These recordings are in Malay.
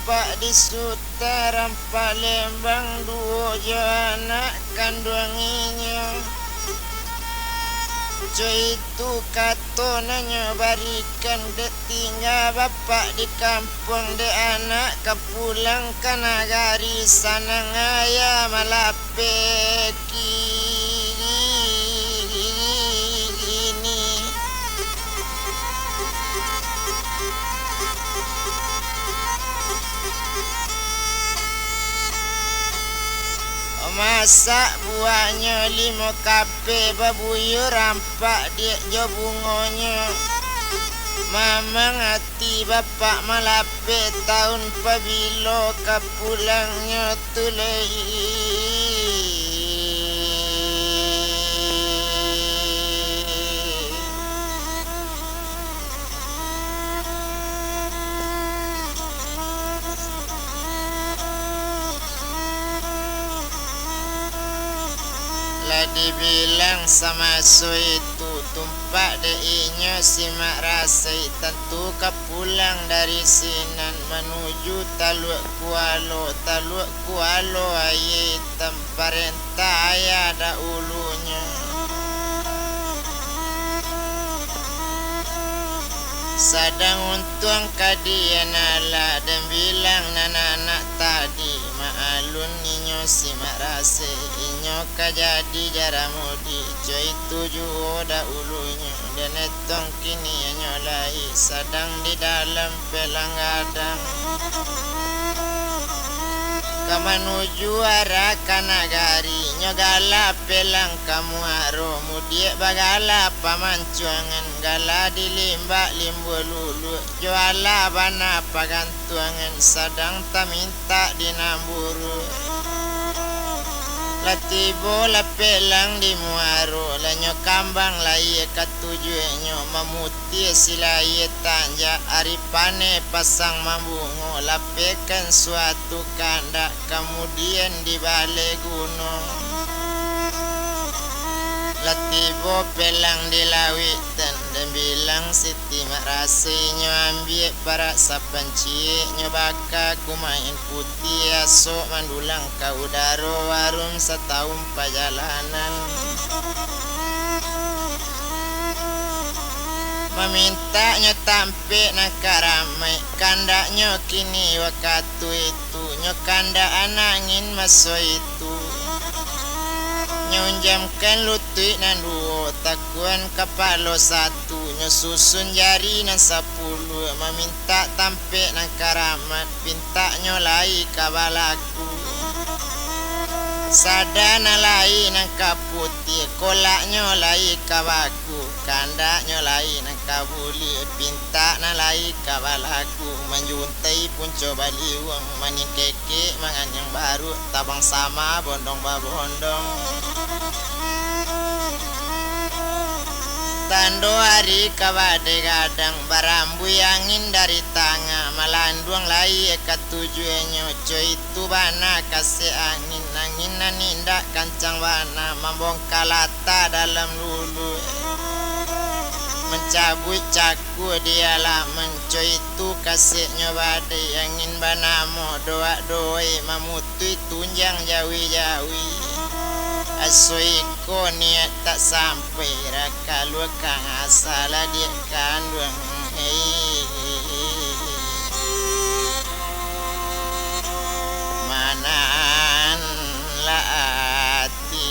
bapak di Sutaram Palembang duo jo anak kandunginya. Jo itu katonanya barikan dek tinggal bapak di kampung dek anak kepulang ke nagari sana ngaya malapeki ini. Masak buahnya 5 kape babuyur rampak dia jo bungonya. Mamang hati bapak malape tahun pabilo kapulangnya tulai. Dibilang sama so itu tumpak deinya simak rasai tentu kepulang dari sinan menuju Taluk Kualo aye temparentah ayah ada ulunya. Sadang untung kadian ala dan bilang anak tadi maalun ninyo simak rase inyo kajadi jaramudi jo itu juo da ulunya dan etong kini inyo lai sadang di dalam pelang gadang kamanuju arah kanagari nyogala pelang kamu aro mudiek bagala pamancuangan gala di limbak limbu lulu juala bana pagantuangan sadang taminta di namburu latibo la pelang di muaro lanyo kambang lai katujuenyo mamuti silai tanja aripane pasang mambungo lapekan suatu kandak kemudian di balai gunung latibo pelang di lawitan dan bilang siti mak rasanya ambil para sapanci nyobaka kumain putih asok mandulang ka udaro warum setahun perjalanan memintanya tampik nak ramai kandaknya kini waktu itu nyokanda anangin maso itu nyunjamkan lutut nan duo takuan kepala satu nyusun jari nan 10 meminta tampik nan karamat pintaknya lai kabalaku sadana lai nan kaputi kolaknya lai kabaku kandaknya lai nan kabuli pintak nan lai kabalaku menjuntai punco baliwang manikeke mangan yang baru tabang sama bondong babondong tando hari kabade gadang barambui angin dari tanga malanduang lai katujuenyo coy itu bana kasih angin nanindak kancang bana membongkalata dalam lulu mencabut caku dia lah mencoy itu kasihnya badai angin banamo doa doi mamutui tunjang jawi asoiko niat tak sampai raka luakang asala dia kandung manan laati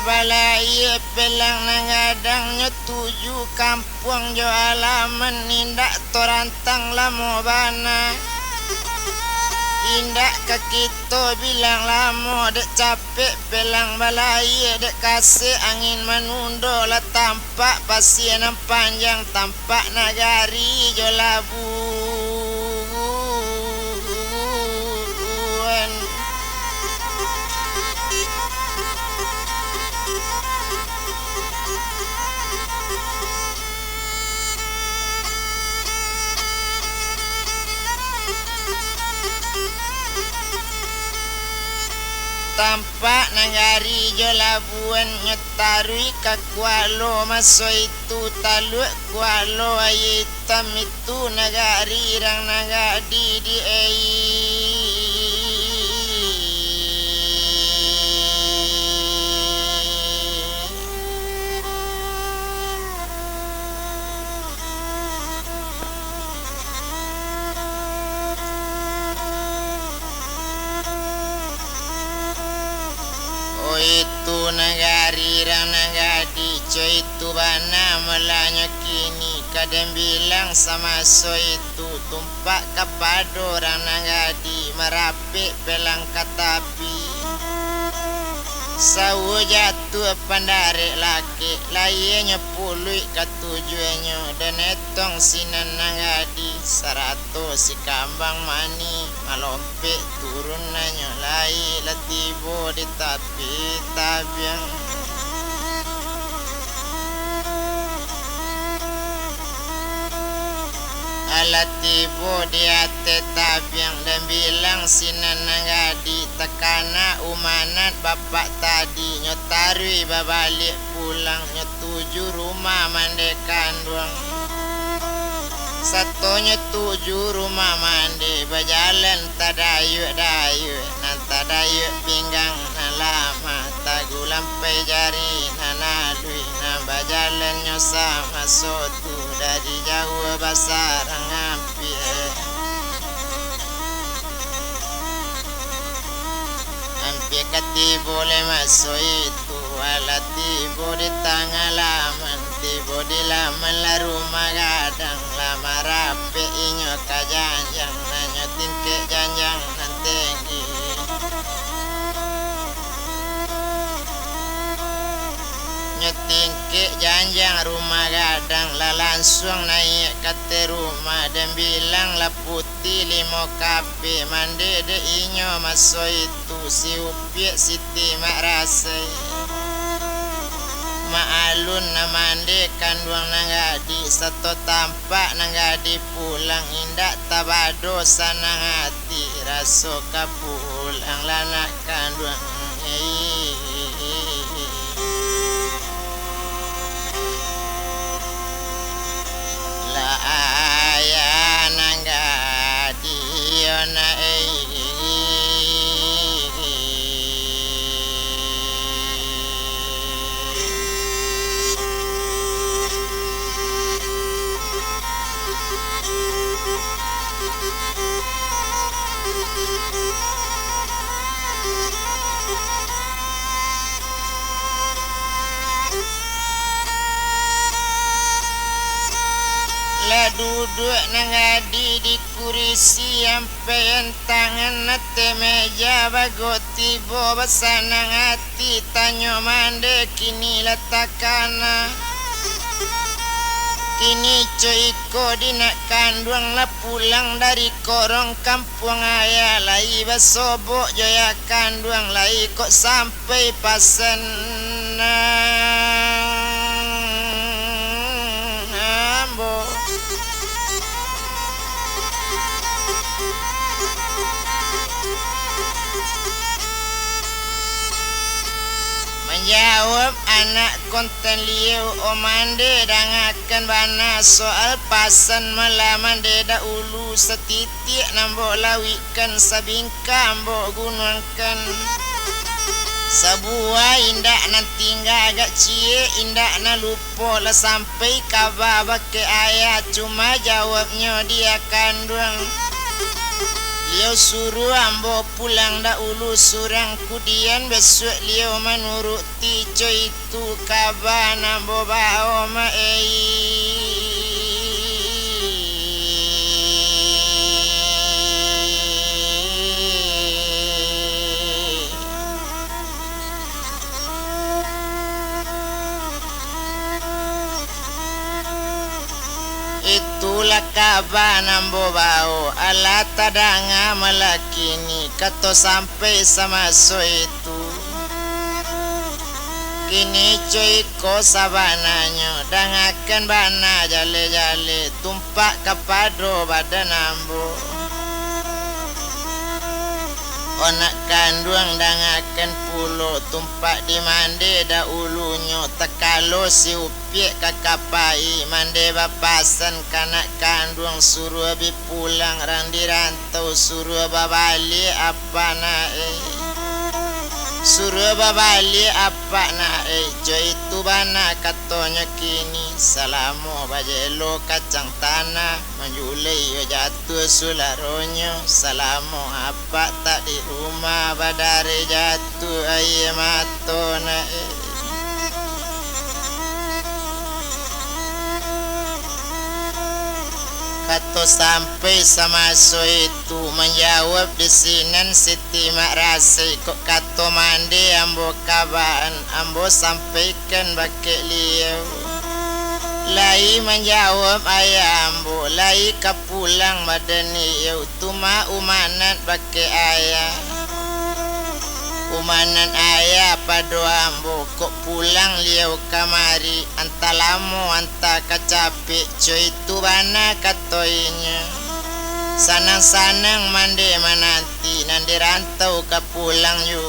balai pelang nangadangnya 7 kampung jo alaman nindak torantang lamo bana indak ke kita bilang lamo dek capek pelang balai dek kasih angin menundo lah tampak pasien panjang tampak nagari jo labuan tampak nagari jo labuan nyotarui kakualo maso itu taluk kualo hitam itu nagari rang nagadi di itu nagari rang nagadi coy itu bana melanya kini kadang bilang sama so itu tumpak kapado rang nagadi merapik pelang katapi sawo jatuh pandare laki layenya pului katujuannya dan etong sinan nagadi sarato si kambang mani malompe turun nanyo lai latibo di tapi tabiang alatibo di ate tabiang dan bilang sinan nagadi tekana umanat bapak tadi nyotarui babalik pulang nyotuju rumah mandekan duang satunya 7 rumah mandi berjalan tadayuk-dayuk nan tadayuk pinggang nan lama tagu lampai jari nan alui nan berjalan nyosa masuk tu dari jauh basarang hampir hampir kati boleh masuk itu alat tibo di tengah laman tibo di laman la rumah gadang lama rapi inyo kajanjang nanyo tingkek janjang nan tinggi nyo tingkek janjang rumah gadang la langsung naik kate rumah dan bilang la putih 5 kape mande de inyo masuk itu si upiak siti mak rasai maalun namande kanduang nanggadi satu tampak nanggadi pulang indak tabado sanang hati raso kapulang lanak kanduang la ayah nanggadi ona duduk nangadi di kurisi sampai tangan nate meja bago tibo basanang hati tanyo mande kini letakana kini coiko dinak kanduang la pulang dari korong kampung ayah lai basobok joya kanduang lai kok sampai pasen ambo menjawab anak konten liu omande dangakan bana soal pasan melaman deda ulu setitik nambok lawikan sabingka mbok gunungkan sebuah indak nanti agak cie indak na lupa lah sampai kabar bake ayah cuma jawabnya dia kandung liau suruh ambo pulang dahulu surang kudian besok liau menuruti coy itu kabar ambo bawa ma itulah kabar nambo bau ala tadanga malakini kato sampai sama so itu kini coy ko sabananya dangakan bana jale-jale tumpak kapado badan nambo onak kanduang dangaken pulo tumpak di mande da ulunyo tekalo si upiek kakapai mande bapasan kanak kanduang suruh bipulang rang dirantau suruh babali apa nae suruh babali apa nae joy itu bana katonya kini salamo bajelo kacang tanah menjulai yo jatuh sularonyo salamo apa tak di rumah badare jatuh aye mato nae Kato sampai sama so itu menjawab desinan Siti Mak Rasi kok kato mandi ambo kabaan ambo sampaikan bakek liau lai menjawab ayah ambo lai kapulang madani yau tuma umanat bakek ayah umanan ayah pado ambo kok pulang liau kamari antalamu anta kacapi coy itu bana katoinya sanang-sanang mande mananti nande rantau kapulang yu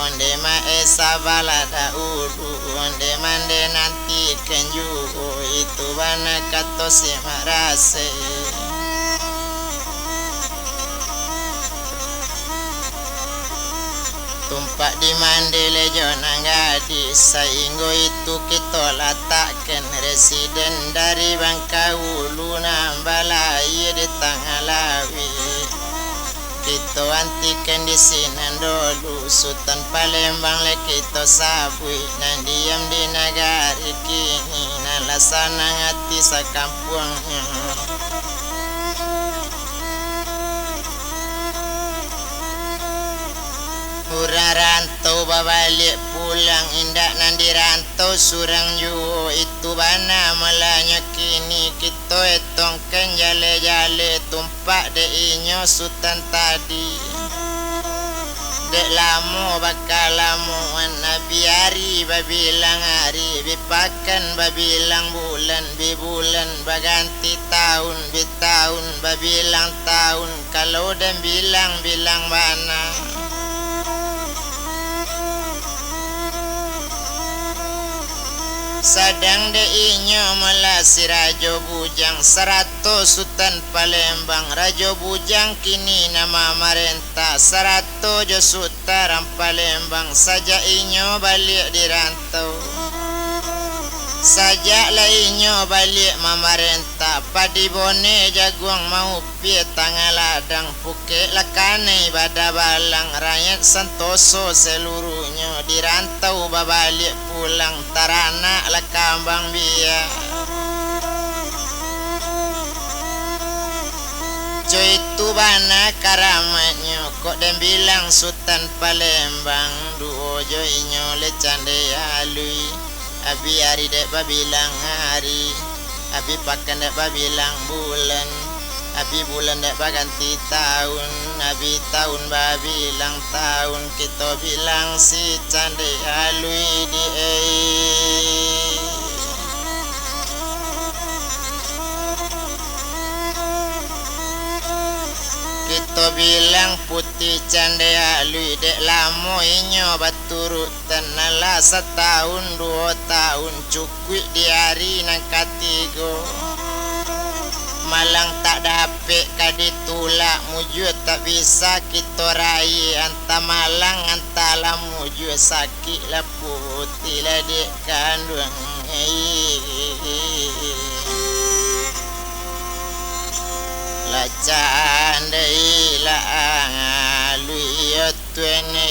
onde ma esa balada uru onde mande nanti kenju itu bana kato si marase tumpak di mandele jona ngadi sainggo itu kita letakkan residen dari Bangkaulu nambalai di Tangalawi kita antikan di sinan dulu Sultan Palembang le kita sabui nan diam di negari kini nan lasana ngati sakampungnya Urang rantau babalik pulang indak nandi rantau surang ju itu bana melanya kini kita etongkan jale-jale tumpak de inyo sultan tadi dek lamu bakal lamuan nabi hari babilang hari bipakan babilang bulan bibulan baganti tahun bitahun babilang tahun kalau dan bilang bana sadang de inyo melasi Rajo Bujang 100 Sultan Palembang Rajo Bujang kini nama marenta 100 jo Sultan Palembang saja inyo balik di rantau sajak lah inyo balik mamarenta padi bone jaguang mau pie tanggal ladang puke lakane bada balang rakyat santoso seluruhnya di rantau babalik pulang tarana lakambang biya coy itu bana karamatnya kok dan bilang Sultan Palembang duo jo inyo le cande alui abi hari dek babilang hari abi pakan dek babilang bulan abi bulan dek baganti tahun abi tahun babilang tahun kita bilang si cande alui di kita bilang putih candea lui dek lamo inyo baturut tenala setahun 2 tahun cukui di hari nang katigo malang tak dapet kaditulak mujud tak bisa kita rai anta malang anta lah mujud sakit lah putih lah dek kandung la candai la lui tuene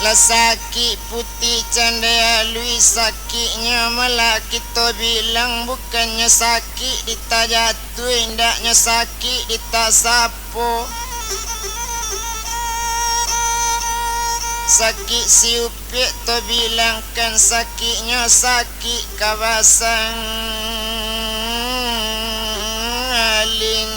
Lasaki putih candaya lui sakitnya malah kita bilang bukannya sakit ditajatuh indaknya sakit ditasapo. Sakit siupik to bilangkan sakitnya sakit kawasan alin.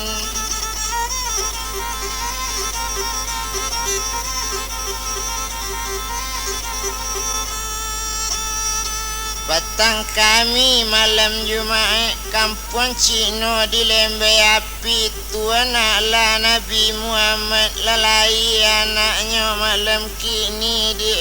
Batang kami malam Jumat kampung Cino di Lembe Api Tuan ala Nabi Muhammad lalai anaknya malam kini di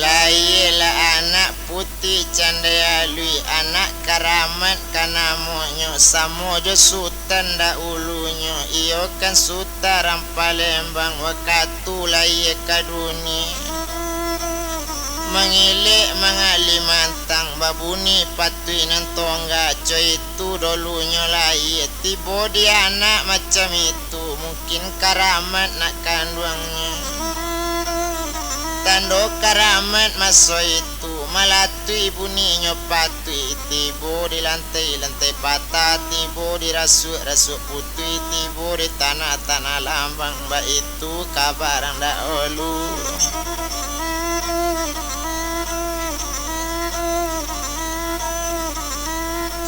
Lailah anak putih candaya lui anak karamat kanamonyo samojo sultan dahulunya iyo kan sutaram Palembang wakatu lai kaduni mengilik mengali mantang babuni patui nantongga coy itu dolunya lai tibo dia anak macam itu mungkin karamat nak kandungnya. Tando karamat maso itu malatui bunyinya patui tibo di lantai patah tibo di rasuk putui tibo di tanah lambang ba itu kabarang dahulu.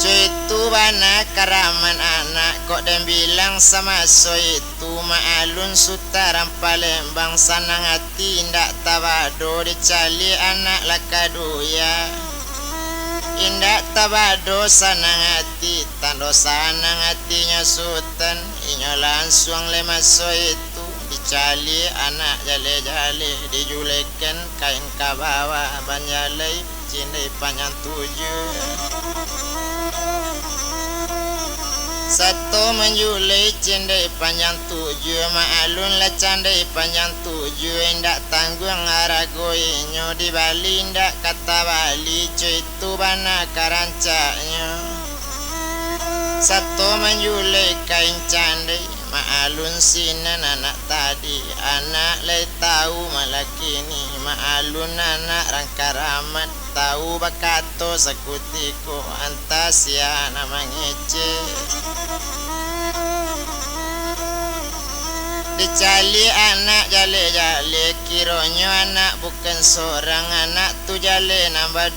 Itu bana karaman anak kok dan bilang sama so itu maalun sutaram Palembang sanang hati indak tabado dicali anak lakadoya indak tabado sanang hati tando sanang hatinya sultan inyo langsung lemas so itu dicali anak jale dijulekan kain kabawa banjalai cindai panjang 7 satu menjulai cendai panjang 7 maalun lah candai panjang 7 indak tanggung aragoinyo di Bali indak kata Bali cuy itu bana karancaknya satu menjulai kain candai maalun sinan anak tadi anak lay tahu malah kini maalun anak rangkaramat tahu bakato sakutiko antasia nama ngece dicali anak jale kironyo anak bukan seorang anak tu jale nambah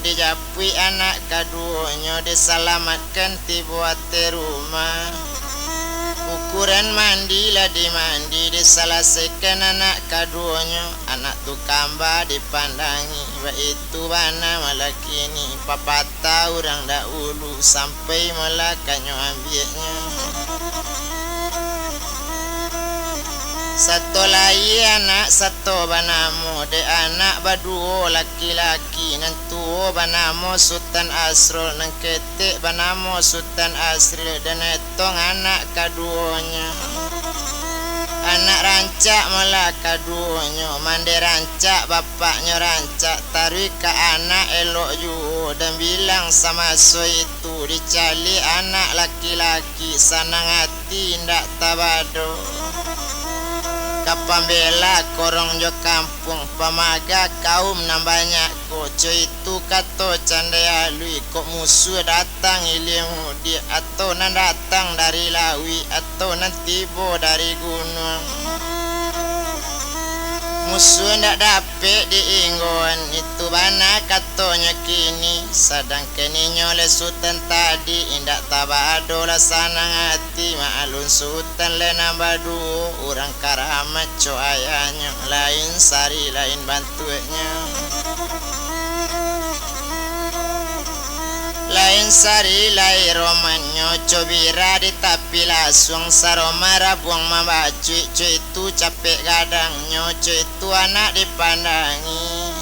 2 dijapui anak kaduonyo diselamatkan tibuat rumah ukuran mandi lah dimandi diselesaikan anak kaduonyo anak tu kamba dipandangi ba itu bana malah kini papata orang dahulu sampai malah kanyo ambilnya satu lagi anak satu banamo de anak baduo laki-laki nantuo banamo Sultan Asrul nang ketik banamo Sultan Asril dan etong anak kaduonya anak rancak malah kaduonyo mande rancak bapaknya rancak tarik ke anak elok juo dan bilang sama so itu dicali anak laki-laki sanang hati ndak tabado kapambela korong jo kampung pamaga kaum nam banyak koco itu kato candaya lui kok musuh datang ilimu di atau nan datang dari lawi atau nan tibo dari gunung musuh ndak dapet diinggon itu bana katonya kini sadang kini nyole sultan tadi indak tabado lah sanang hati maalun sultan le nambah 2 orang karamat co ayahnya lain sari lain bantunya lain sari lain romanyo cobira di tapi langsung saroma rabuang mabacu cuy itu capek gadangnya cuy itu anak dipandangi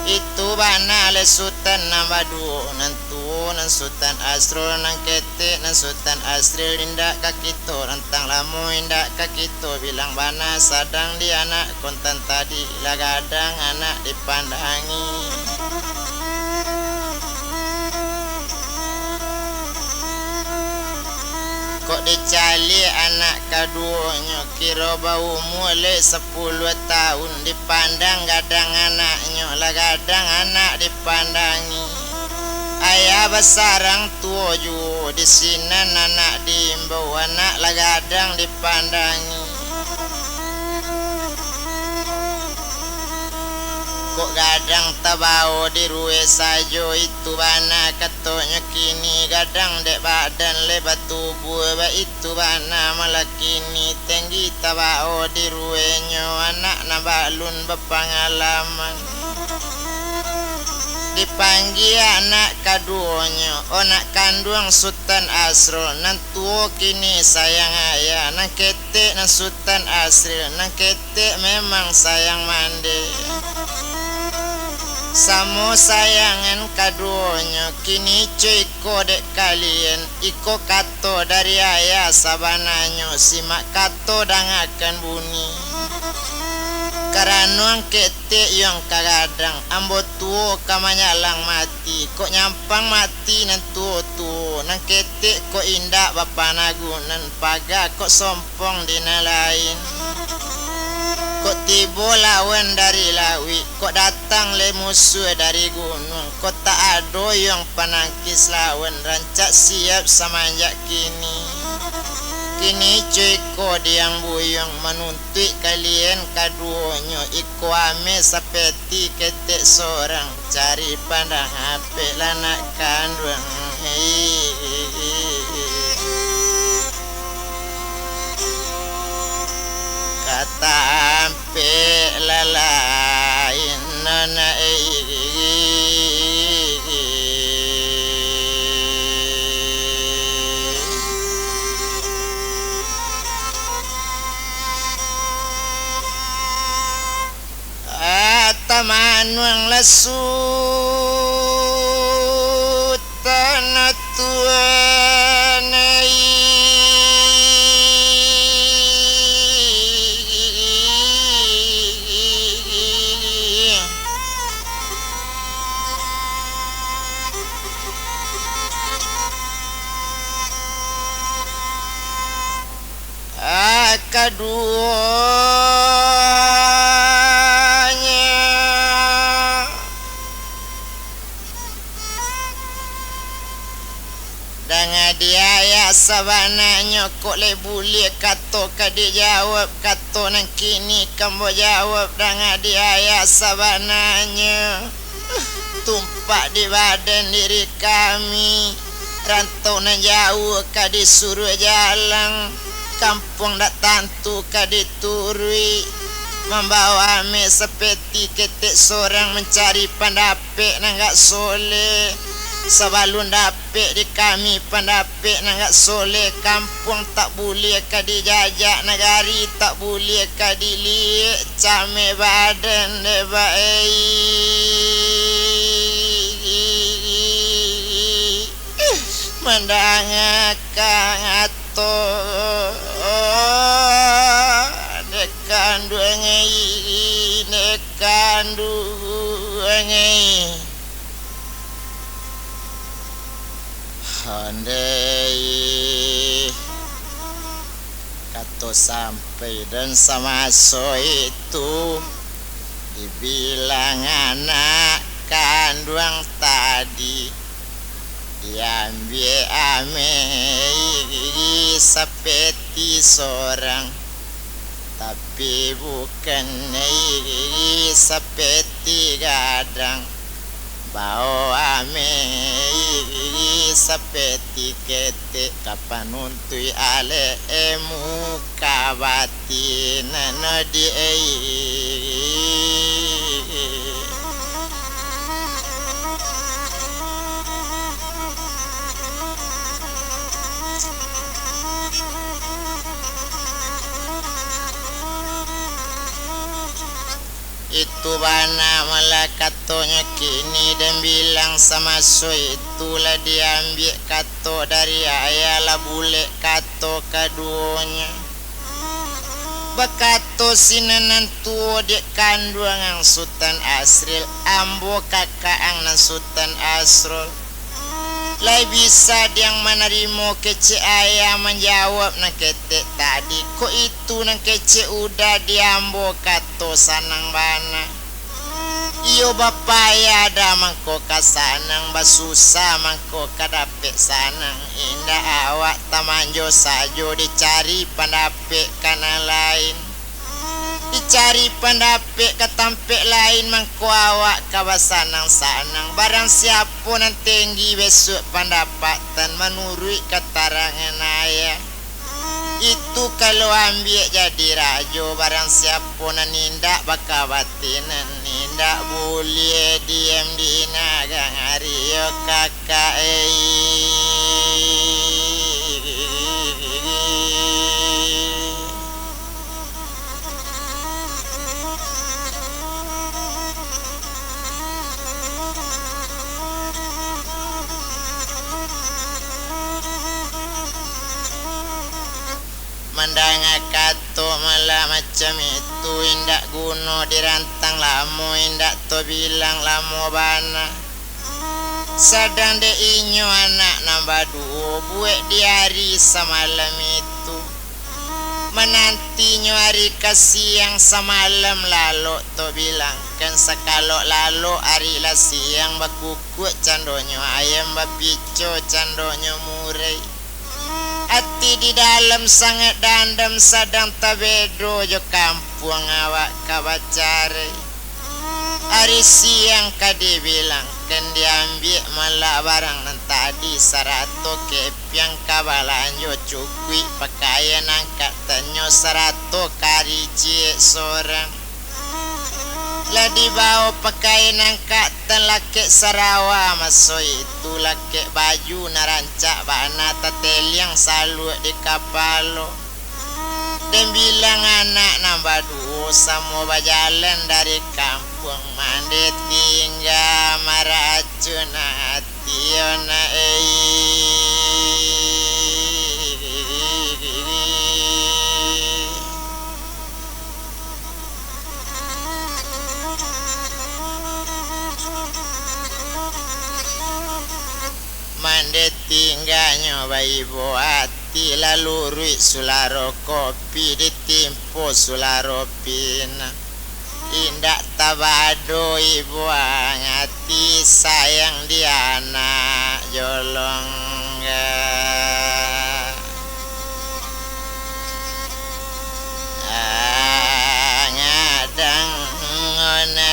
itu bana le sultan nambah 2 nantu nan sultan Asrul nang ketik nan sultan Asril indak kakito rantang lamu indak kakito bilang bana sadang di anak kontan tadi lagadang anak dipandangi kok dicali anak kaduanya, kira bau mulai 10 tahun, dipandang gadang anaknya, lah gadang anak dipandangi. Ayah besarang tua juga di sini anak diimbau, anak lah gadang dipandangi. Kok gadang tabao di ruwe sajo itu bana katanya kini gadang dek badan lebat tubuh ba itu bana malah kini tinggi tabao di ruwe nyo anak nabalun berpengalaman. Dipanggil anak kaduanya, anak kandung Sultan Asrul, nan tua kini sayang ayah, nan ketek nan Sultan Asrul, nan ketek memang sayang mande. Samo sayangan kaduanya, kini cuy kodek kalian, iko kato dari ayah sabananyo, simak kato dangakan bunyi. Karena ang ketek yang kagadang, ambo tuo kamanyalang mati, kok nyampang mati nan tuo, nang ketek kok indak bapanagunan, paga kok sompong dinalain. Kok tibo lawan dari lawi, kok datang le musuh dari gunung, kok tak ada yang penangkis lawan, rancak siap semenjak kini. Kini cuy ko diang buyong menuntut kalian kaduanya, iko ame sapeti ketek sorang, cari pandang ape lanak kandung. Kata ampe lalain nana Tamanwang lasut tanah tuanai kaduanya dengan dia ya sabananya kok le boleh kato kadi jawab kato nang kini kamu jawab dengan dia ya sabananya tumpak di badan diri kami rantau nan jauh kadi suruh jalan kampung dak tantu kadi turui membawa me seperti ketek sorang mencari pandapek nang gak soleh sebalun dapek di kami pandapek nang gak soleh kampung tak boleh kadi jajak negari tak boleh kadi liek came badan debai mendangakan atau nekan duangai handai kato sampai dan sama so itu dibilang anak kandung tadi diambil ame seperti seorang tapi bukan seperti gadang bau ame seperti ketek kapan untui ale muka batin nadi itu bana malah katonya kini dan bilang sama so itulah diambil kato dari ayah lah bule kato kaduanya bakato sinanan tuo dek kandung ang Sultan Asrul ambo kakak ang nan Sultan Asrul Lai bisa diang menerima kece ayah menjawab nang ketek tadi. Ko itu nang kece udah diambo kato sanang bana. Iyo bapaya ada mangko kasanang basusah mangko kadapek sanang. Indah awak tamanjo sajo dicari pandapek kana lain. Dicari pendapek ketampek lain mangko awak kawasanang sanang. Barang siapa nan tinggi besok pendapatan menurut keterangan ayah. Itu kalau ambil jadi rajo. Barang siapa nan nindak bakawatinan nindak boleh diam di nagang hario kakak Mandanga kato malah macam itu. Indak guno dirantang lamu. Indak to bilang lamu bana. Sadang de inyo anak nambah duo. Buat di hari semalam itu. Menantinyo hari kasiang semalam lalu to bilang. Kan sekalok lalu hari lah siang. Bakukuk candonyo ayam bapico candonyo murai. Hati di dalam sangat dandam sadang tabedo jo kampung awak kabacare. Hari siang kadi bilang kan diambil malah barang nan tadi 100 kepiang kabalan jo cukui pakaian angkat tanyo 100 kari cie sorang. Lah dibawa pakaian angkatan laki Sarawa masuk itu laki baju narancak bana tateliang salu di kapalo. Dan bilang anak nambah duo semua berjalan dari kampung mandi tinggal maracun hati ona Mande tinggal nyoba ibu hati lalu rui sularo kopi ditimpo sularo pina. Indak tabado ibu hati sayang di anak jolong ngadang ngona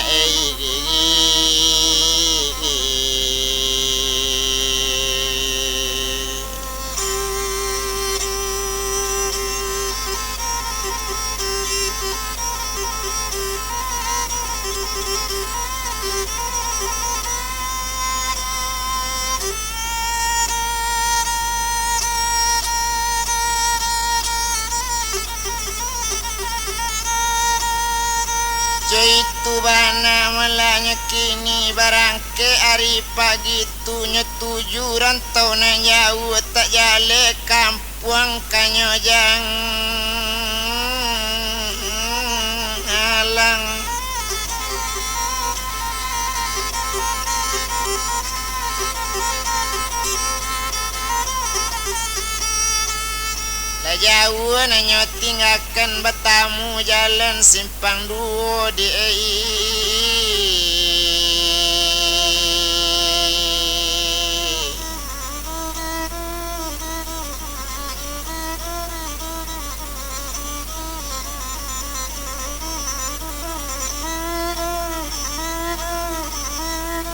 itu bana malahnya kini barangke hari pagi tu nyetuju rantau na jauh tak jale kampung kanyojang alang. Jauh nanyo tinggalkan batamu jalan simpang duo di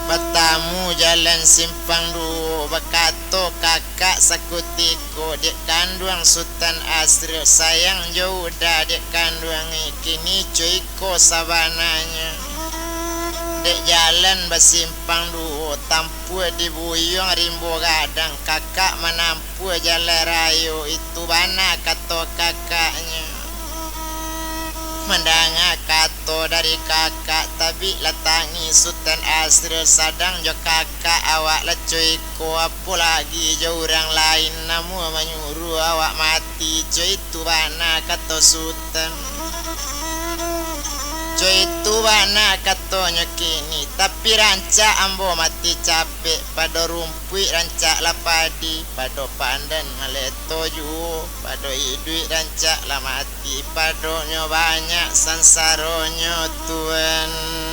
batamu jalan simpang duo bakato kakak sakutiko dek kanduang Sultan Asri sayang jauh dah dek kanduang kini cuiko sabananya dek jalan basimpang duo tampu dibuyung rimbo gadang kakak menampu jalan rayo itu bana kato kakaknya. Mendanga kato dari kakak tapi latangi Sultan Asri sadang jo kakak awak lecoy ko apa lagi jo orang lain namu menyuruh awak mati coy itu bana kato Sultan coy itu bana kato tonyo kini tapi rancak ambo mati capek pada rumpui rancak lah padi pada pandan maleto ju pada hidup rancak lah mati padonyo banyak sansaronyo tuan.